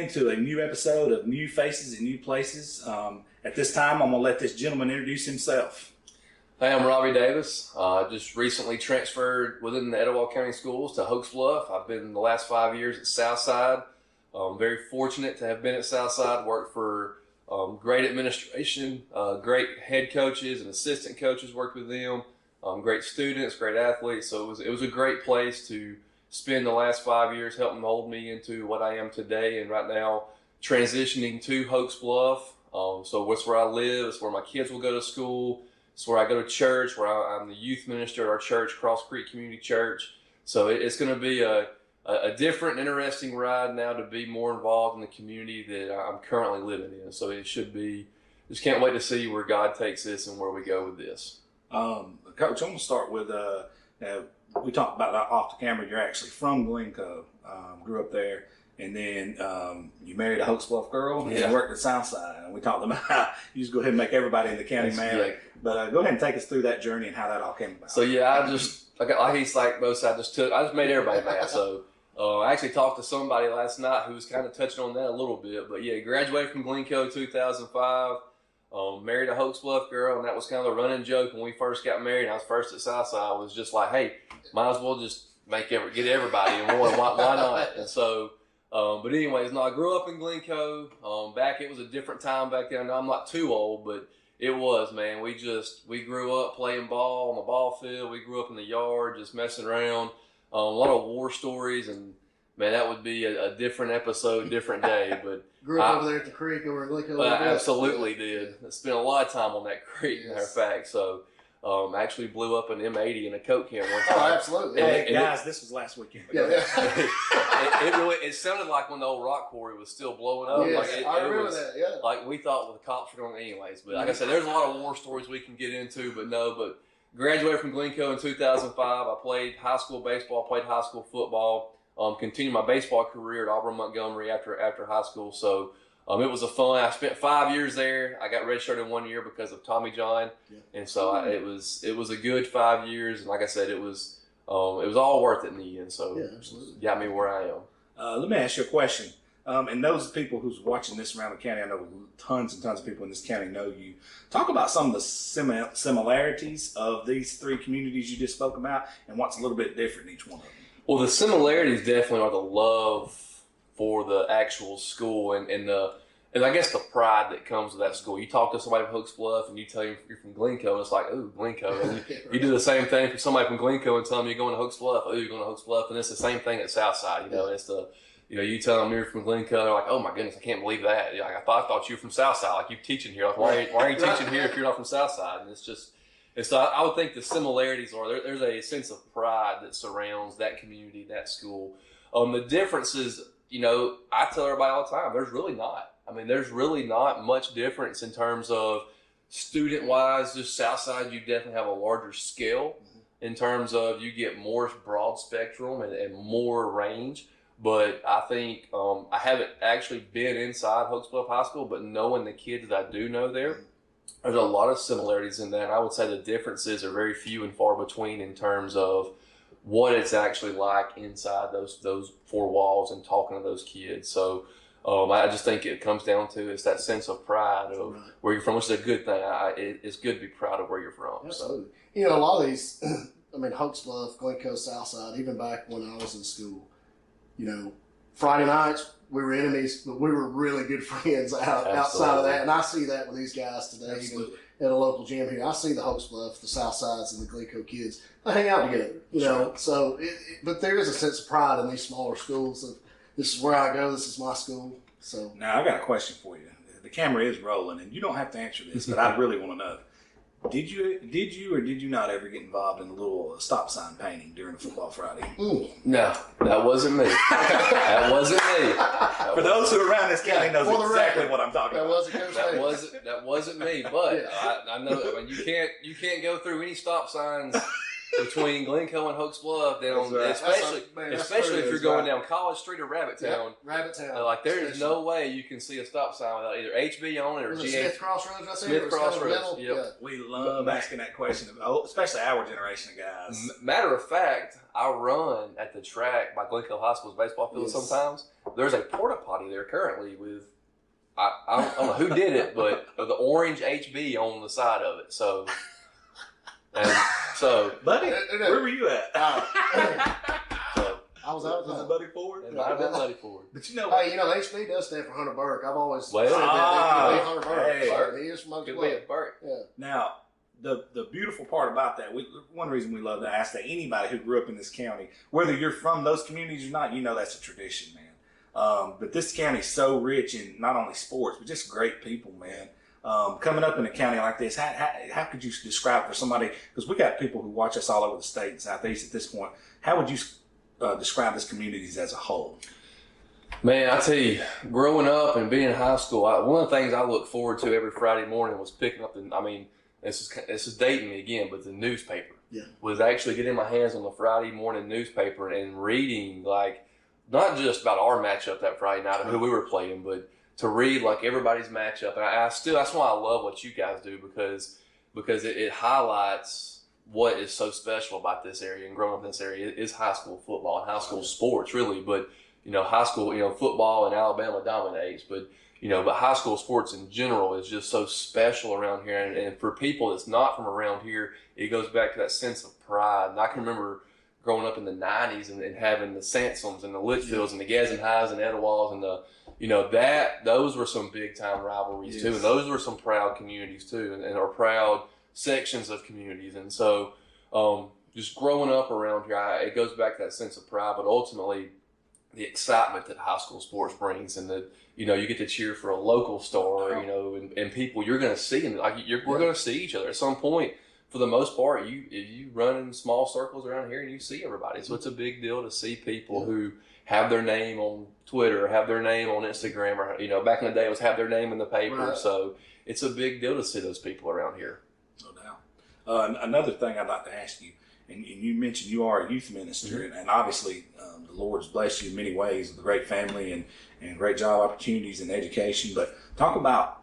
to a new episode of New Faces in New Places. At this time, I'm going to let this gentleman introduce himself. Hey, I'm Robby Davis. Just recently transferred within the Etowah County Schools to Hokes Bluff. I've been the last 5 years at Southside. Very fortunate to have been at Southside, worked for great administration, great head coaches and assistant coaches, worked with them, great students, great athletes. So it was a great place to spend the last 5 years, helping mold me into what I am today. And right now, transitioning to Hokes Bluff. So that's where I live. It's where my kids will go to school. It's where I go to church, where I'm the youth minister at our church, Cross Creek Community Church. So it's going to be a different, interesting ride now to be more involved in the community that I'm currently living in. So it should be, just can't wait to see where God takes this and where we go with this. Coach, I'm going to start with, we talked about off the camera, you're actually from Glencoe, grew up there, and then you married a Hokes Bluff girl and you worked at Southside. And we talked about how you just go ahead and make everybody in the county mad. Yeah. But go ahead and take us through that journey and how that all came about. So yeah, he's like both sides, I just made everybody mad. So I actually talked to somebody last night who was kind of touching on that a little bit. But yeah, graduated from Glencoe 2005. Married a Hokes Bluff girl, and that was kind of the running joke when we first got married. And I was first at Southside. Was just like, hey, might as well just get everybody in one. Why not? And so, but anyways, no, I grew up in Glencoe. It was a different time back then. I'm not too old, but it was, man. We grew up playing ball on the ball field. We grew up in the yard, just messing around. A lot of war stories, and man, that would be a different episode, different day. But grew up over there at the creek over in Glencoe. I absolutely did. I spent a lot of time on that creek, matter of fact. So actually blew up an M80 in a Coke can one time. Oh, absolutely. Hey, guys, this was last weekend. It sounded like when the old rock quarry was still blowing up. Yes, I remember that, yeah. Like we thought the cops were going anyways. But like I said, there's a lot of war stories we can get into, but graduated from Glencoe in 2005. I played high school baseball, played high school football. Continued my baseball career at Auburn Montgomery after high school. So it was I spent 5 years there. I got redshirted 1 year because of Tommy John, and so it was a good 5 years. And like I said, it was all worth it in the end. So got me where I am. Let me ask you a question. And those people who's watching this around the county, I know tons and tons of people in this county know you. Talk about some of the similarities of these three communities you just spoke about, and what's a little bit different in each one of them. Well, the similarities definitely are the love for the actual school and I guess the pride that comes with that school. You talk to somebody from Hokes Bluff and you tell them you're from Glencoe, and it's like, ooh, Glencoe. And you do the same thing for somebody from Glencoe and tell them you're going to Hokes Bluff. Oh, you're going to Hokes Bluff. And it's the same thing at Southside. It's you tell them you're from Glencoe, they're like, oh my goodness, I can't believe that. Like, I thought you were from Southside. Like, you're teaching here. Like, why are you teaching here if you're not from Southside? And it's just. And so I would think the similarities are there's a sense of pride that surrounds that community, that school. The differences, I tell everybody all the time, there's really not. I mean, there's really not much difference in terms of student-wise. Just Southside, you definitely have a larger scale in terms of you get more broad spectrum and more range. But I think I haven't actually been inside Hokes Bluff High School, but knowing the kids that I do know there, there's a lot of similarities in that. I would say the differences are very few and far between in terms of what it's actually like inside those four walls and talking to those kids. So I just think it comes down to it's that sense of pride of where you're from, which is a good thing. It's good to be proud of where you're from. Absolutely. So. A lot of these, Hokes Bluff, Glencoe, Southside, even back when I was in school, Friday nights, we were enemies, but we were really good friends outside of that. And I see that with these guys today, even at a local gym here. I see the Hokes Bluff, the Southsides, and the Glencoe kids. They hang out together, So, but there is a sense of pride in these smaller schools of this is where I go, this is my school. So now I got a question for you. The camera is rolling, and you don't have to answer this, but I really want to know. Did you or did you not ever get involved in a little stop sign painting during a football Friday? No, that wasn't me. That wasn't me. For those who are around this county knows exactly what I'm talking about. That wasn't me. But I know. You can't go through any stop signs between Glencoe and Hokes Bluff, down, right. especially if you're going down College Street or Rabbit Town. Rabbit Town. Like there is no way you can see a stop sign without either HB on it or GH. Smith Crossroads right there. Smith Crossroads. Yep. Yeah. We love asking that question, especially our generation of guys. Matter of fact, I run at the track by Glencoe High School's baseball field sometimes. There's a porta potty there currently with, I don't know who did it, but the orange HB on the side of it. So, buddy, where were you at? I was out Was it Buddy Ford? It might have been Buddy Ford. But you know, hey, HB does stand for Hunter Burke. I've always said that. Hunter Burke. Hey. So he is from Hokes Bluff. Burke. Yeah. now the beautiful part about that, one reason we love to ask that anybody who grew up in this county, whether you're from those communities or not, that's a tradition, man. But this county is so rich in not only sports, but just great people, man. Coming up in a county like this, how could you describe for somebody, because we got people who watch us all over the state and Southeast at this point, how would you describe this communities as a whole? Man, I tell you, growing up and being in high school, one of the things I look forward to every Friday morning was picking up this is dating me again, but the newspaper. Yeah. Was actually getting my hands on the Friday morning newspaper and reading, like, not just about our matchup that Friday night and who we were playing, but to read like everybody's matchup. And that's why I love what you guys do, because it highlights what is so special about this area and growing up in this area is high school football and high school sports, really. But high school, football in Alabama dominates, but high school sports in general is just so special around here. And for people that's not from around here, it goes back to that sense of pride. And I can remember growing up in the 90s and having the Sansons and the Litchfields and the Gadsden Highs and Etowahs and those were some big time rivalries too. And those were some proud communities too, and are proud sections of communities. And so just growing up around here, it goes back to that sense of pride, but ultimately the excitement that high school sports brings, and that you get to cheer for a local star, and people you're going to see, and we're going to see each other at some point. For the most part, you run in small circles around here and you see everybody. So it's a big deal to see people who have their name on Twitter, have their name on Instagram, or back in the day it was have their name in the paper. Right. So it's a big deal to see those people around here. No doubt. Another thing I'd like to ask you, and you mentioned you are a youth minister, and obviously the Lord's blessed you in many ways with a great family and great job opportunities and education. But talk about,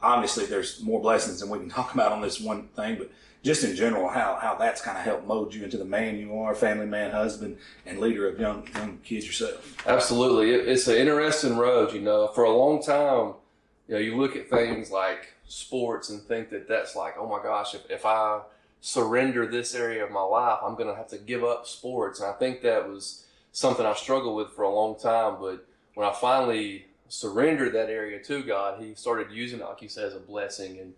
obviously there's more blessings than we can talk about on this one thing, but just in general, how that's kind of helped mold you into the man you are, family man, husband, and leader of young kids yourself. Absolutely. It's an interesting road, For a long time, you look at things like sports and think that's like, oh my gosh, if I surrender this area of my life, I'm going to have to give up sports. And I think that was something I struggled with for a long time. But when I finally surrendered that area to God, He started using it, like you said, as a blessing. And,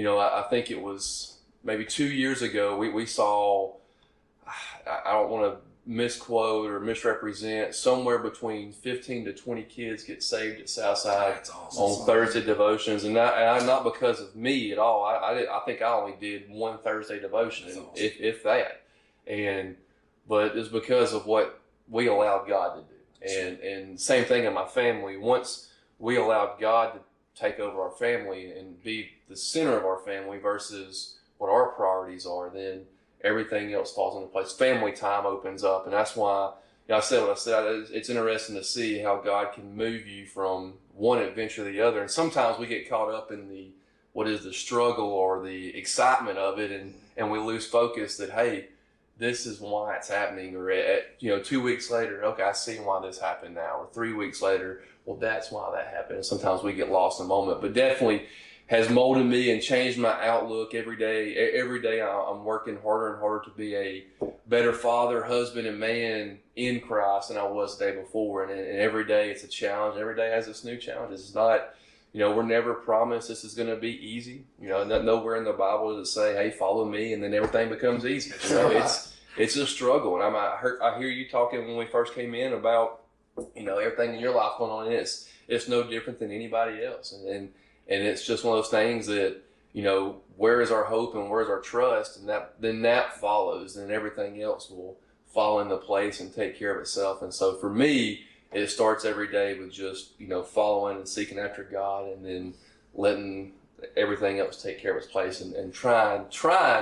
I think it was maybe 2 years ago, we saw, I don't want to misquote or misrepresent, somewhere between 15 to 20 kids get saved at Southside on Thursday devotions. And not because of me at all. I think I only did one Thursday devotion, if that. But it's because of what we allowed God to do. And same thing in my family. Once we allowed God to take over our family and be the center of our family versus what our priorities are, then everything else falls into place. Family time opens up, and that's why I said what I said. It's interesting to see how God can move you from one adventure to the other. And sometimes we get caught up in the struggle or the excitement of it, and we lose focus that, hey, this is why it's happening. Or 2 weeks later, okay, I see why this happened now. Or 3 weeks later, well, that's why that happened. And sometimes we get lost in the moment, but definitely has molded me and changed my outlook every day. Every day I'm working harder and harder to be a better father, husband, and man in Christ than I was the day before. And every day it's a challenge. Every day has its new challenges. It's not, we're never promised this is going to be easy. Nowhere in the Bible does it say, hey, follow me, and then everything becomes easy. It's a struggle. And I hear you talking when we first came in about, everything in your life going on, and it's no different than anybody else. And it's just one of those things that, where is our hope and where is our trust? And that follows, and everything else will fall into place and take care of itself. And so for me, it starts every day with just, following and seeking after God, and then letting everything else take care of its place, and trying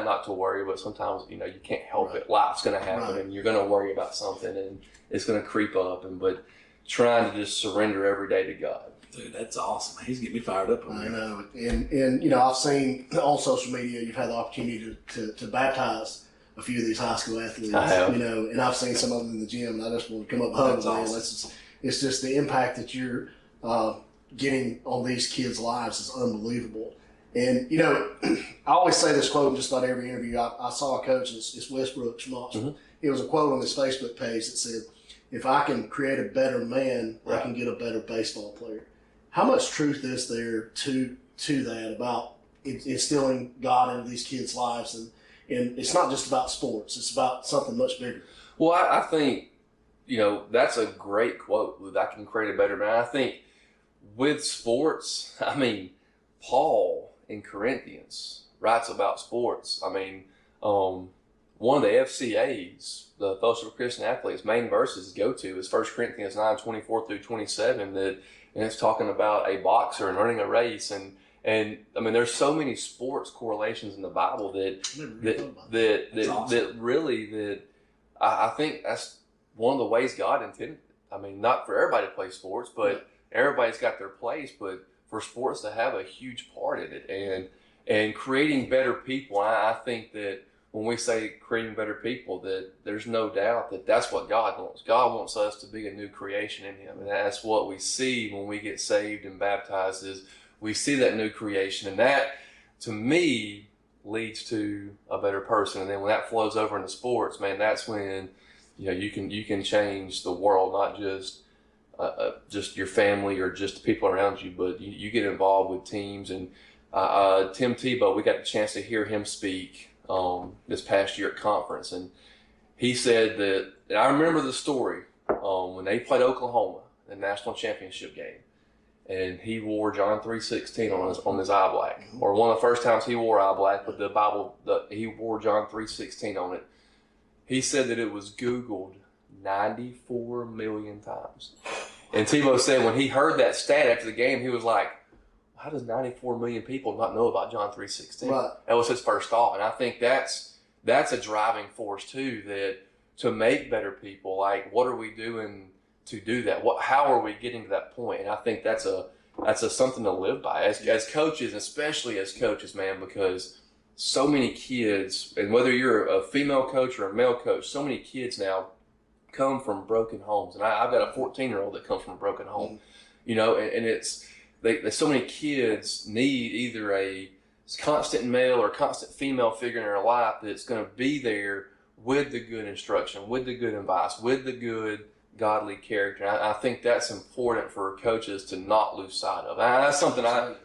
not to worry, but sometimes you can't help it. Life's going to happen, and you're going to worry about something, and it's going to creep up, but trying to just surrender every day to God. Dude, that's awesome. He's getting me fired up. I know, and I've seen on social media you've had the opportunity to baptize a few of these high school athletes. I have. And I've seen some of them in the gym, and I just want to come up and hug them. Awesome. It's just the impact that you're getting on these kids' lives is unbelievable. And, I always say this quote in just about every interview. I saw a coach, it's Westbrook Schmaltz. Mm-hmm. It was a quote on his Facebook page that said, if I can create a better man, I can get a better baseball player. How much truth is there to that about instilling God into these kids' lives? And it's not just about sports. It's about something much bigger. Well, I think, that's a great quote. I can create a better man. I think with sports, Paul in Corinthians writes about sports. One of the FCA's, the Fellowship of Christian Athletes, main verses to go to is 1 Corinthians 9:24 through 27. And it's talking about a boxer and running a race, and there's so many sports correlations in the Bible that really I think that's one of the ways God intended. Not for everybody to play sports, but everybody's got their place. But for sports to have a huge part in it, and creating better people. I think that when we say creating better people, that there's no doubt that that's what God wants. God wants us to be a new creation in Him, and that's what we see when we get saved and baptized. Is we see that new creation, and that, to me, leads to a better person. And then when that flows over into sports, man, that's when you can change the world, not just your family or just the people around you, but you get involved with teams. And Tim Tebow, we got the chance to hear him speak this past year at conference, and he said that, and I remember the story when they played Oklahoma in the national championship game, and he wore John 3:16 on his eye black, or one of the first times he wore eye black, but the Bible, he wore John 3:16 on it. He said that it was Googled 94 million times, and Tebow said when he heard that stat after the game, he was like, how does 94 million people not know about John 3:16? Right. That was his first thought. And I think that's a driving force too, that to make better people, like what are we doing to do that? How are we getting to that point? And I think that's something to live by as coaches, especially as coaches, man, because so many kids, and whether you're a female coach or a male coach, so many kids now come from broken homes. And I've got a 14-year-old that comes from a broken home, and it's, so many kids need either a constant male or constant female figure in their life that's going to be there with the good instruction, with the good advice, with the good godly character. And I think that's important for coaches to not lose sight of. And that's something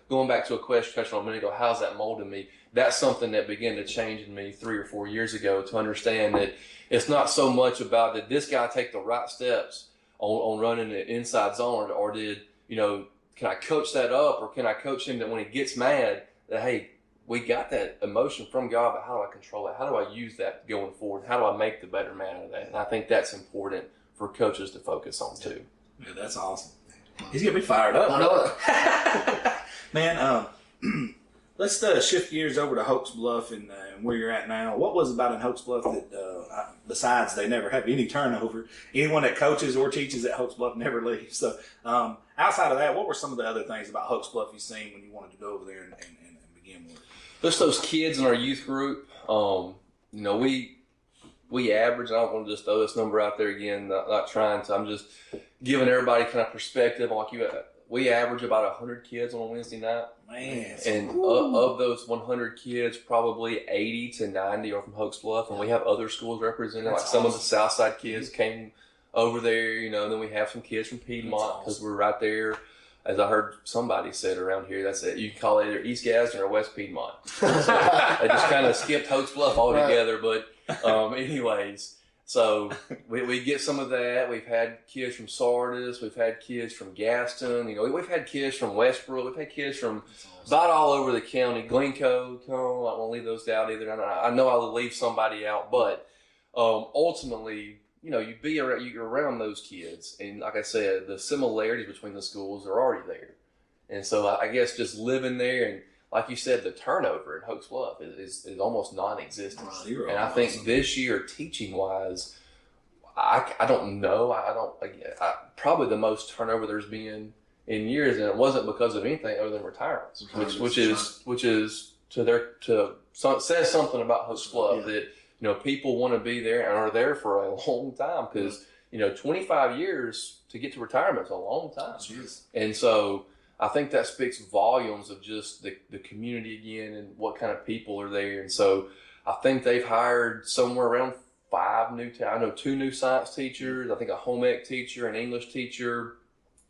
going back to a question a minute ago, how's that molded me? That's something that began to change in me 3 or 4 years ago, to understand that it's not so much about did this guy take the right steps on running the inside zone, or did, can I coach that up, or can I coach him that when he gets mad that, hey, we got that emotion from God, but how do I control it? How do I use that going forward? How do I make the better man out of that? And I think that's important for coaches to focus on too. Yeah, that's awesome. He's going to be fired up. I know it. Man, let's shift gears over to Hokes Bluff and where you're at now. What was about in Hokes Bluff that, besides they never have any turnover, anyone that coaches or teaches at Hokes Bluff never leaves? So outside of that, what were some of the other things about Hokes Bluff you've seen when you wanted to go over there and begin with? Just those kids in our youth group. We average, I don't want to just throw this number out there again, not trying to, I'm just giving everybody kind of perspective. We average about 100 kids on a Wednesday night. Man. And of those 100 kids, probably 80 to 90 are from Hokes Bluff. And we have other schools represented. That's like some awesome. of the Southside kids came over there, and then we have some kids from Piedmont because we're right there. As I heard somebody said around here, that's it. You can call it either East Gadsden or West Piedmont. So I just kind of skipped Hokes Bluff altogether. Right. But anyways, so we get some of that. We've had kids from Sardis. We've had kids from Gaston. We've had kids from Westbrook. We've had kids from about all over the county. Glencoe, I don't want to leave those out either. I know I'll leave somebody out, but ultimately, you're around those kids, and like I said, the similarities between the schools are already there. And so I guess just living there, and like you said, the turnover in Hokes Bluff is almost non-existent. Zero. And I think this year, teaching wise, I don't know. Probably the most turnover there's been in years, and it wasn't because of anything other than retirements, which says something about Hokes Bluff that people want to be there and are there for a long time because 25 years to get to retirement is a long time. Jeez. And so I think that speaks volumes of just the community again and what kind of people are there. And so I think they've hired somewhere around 5 new, I know 2 new science teachers, I think a home ec teacher, an English teacher,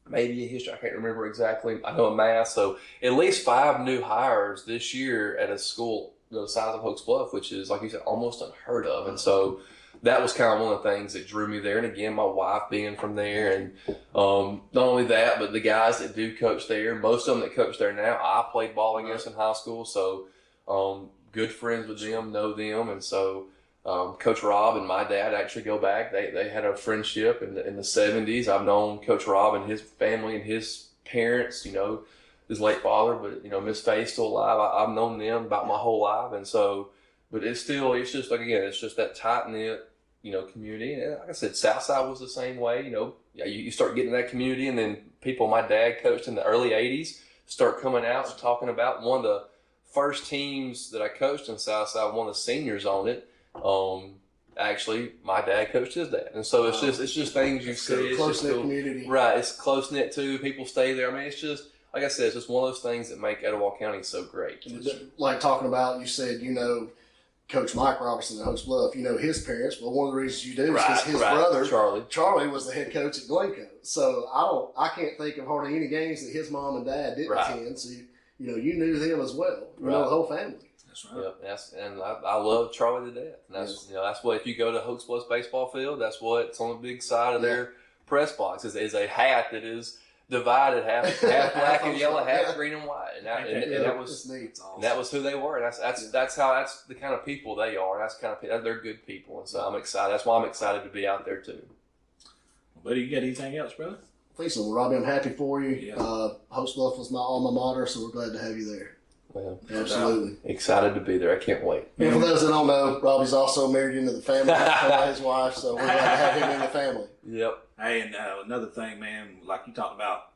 maybe a history, I can't remember exactly. I know a math. So at least 5 new hires this year at a school the size of Hokes Bluff, which is, like you said, almost unheard of. And so that was kind of one of the things that drew me there. And again, my wife being from there, and not only that, but the guys that do coach there, most of them that coach there now, I played ball against in high school. So good friends with them, know them. And so Coach Rob and my dad actually go back. They had a friendship in the 70s. I've known Coach Rob and his family and his parents, his late father, but Miss Faye's still alive. I've known them about my whole life. And so, but it's just like, again, it's just that tight knit, community. And like I said, Southside was the same way. You start getting that community, and then people my dad coached in the early 80s start coming out and talking about one of the first teams that I coached in Southside, one of the seniors on it. Actually, my dad coached his dad, and so it's just things you see. Close knit community, right? It's close knit too. People stay there. I mean, it's just like I said, it's just one of those things that make Etowah County so great. Like talking about, you said Coach Mike Robertson at Hokes Bluff. His parents. Well, one of the reasons you do is because his brother Charlie was the head coach at Glencoe. So I can't think of hardly any games that his mom and dad didn't attend. So you knew them as well. You know the whole family. That's right. Yep, and I love Charlie to death. And that's that's what, if you go to Hokes Bluff baseball field, that's what's on the big side of their press box is a hat that is divided half black and yellow, half green and white, and that was who they were. And that's the kind of people they are. That's kind of they're good people, and so I'm excited. That's why I'm excited to be out there too. Buddy, you got anything else, brother? Please, Robbie, I'm happy for you. Yeah. Hokes Bluff was my alma mater, so we're glad to have you there. Well, absolutely excited to be there. I can't wait. And for those that don't know, Robbie's also married into the family, his wife, so we're glad to have him in the family. Yep. Hey, and another thing, man, like you talked about,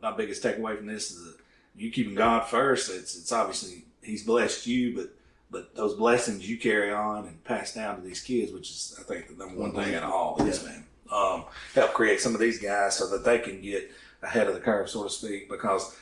my biggest takeaway from this is that you keeping God first. It's obviously He's blessed you, but those blessings you carry on and pass down to these kids, which is, I think, the number one thing out of all of this, man. Help create some of these guys so that they can get ahead of the curve, so to speak, because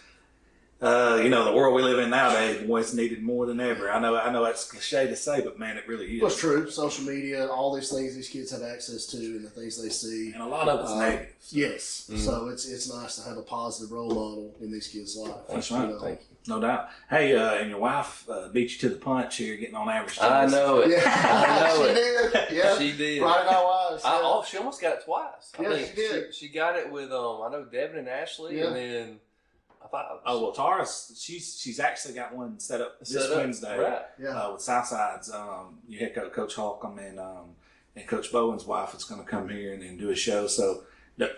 the world we live in nowadays, boy, it's needed more than ever. I know that's cliche to say, but man, it really is. Well, it's true. Social media, all these things these kids have access to, and the things they see, and a lot of it's negative. Yes, so it's nice to have a positive role model in these kids' life. That's right. Thank you. No doubt. Hey, and your wife beat you to the punch here, getting on average. I know it. Yeah. I know she it. did. Yeah, she did. Friday Night Lives. Yeah. She almost got it twice. I think she did. She got it with I know Devin and Ashley, and then. Tara's she's actually got one set up this Wednesday, right? With Southside's your head coach, Coach Holcomb, and Coach Bowen's wife is going to come here and do a show. So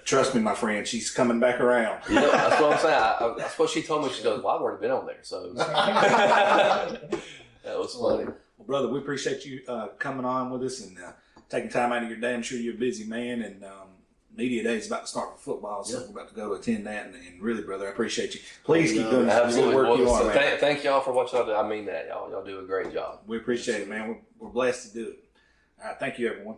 trust me, my friend, she's coming back around. That's what I'm saying. That's what she told me. She goes, "Well, I've already been on there." So that was funny. Well, brother, we appreciate you coming on with us and taking time out of your day. I'm sure you're a busy man, and media day is about to start for football, so we're about to go attend that. And really, brother, I appreciate you. Please keep doing the good work you are, man. Thank y'all for what y'all do. I mean that. Y'all do a great job. We appreciate it, man. We're blessed to do it. All right, thank you, everyone.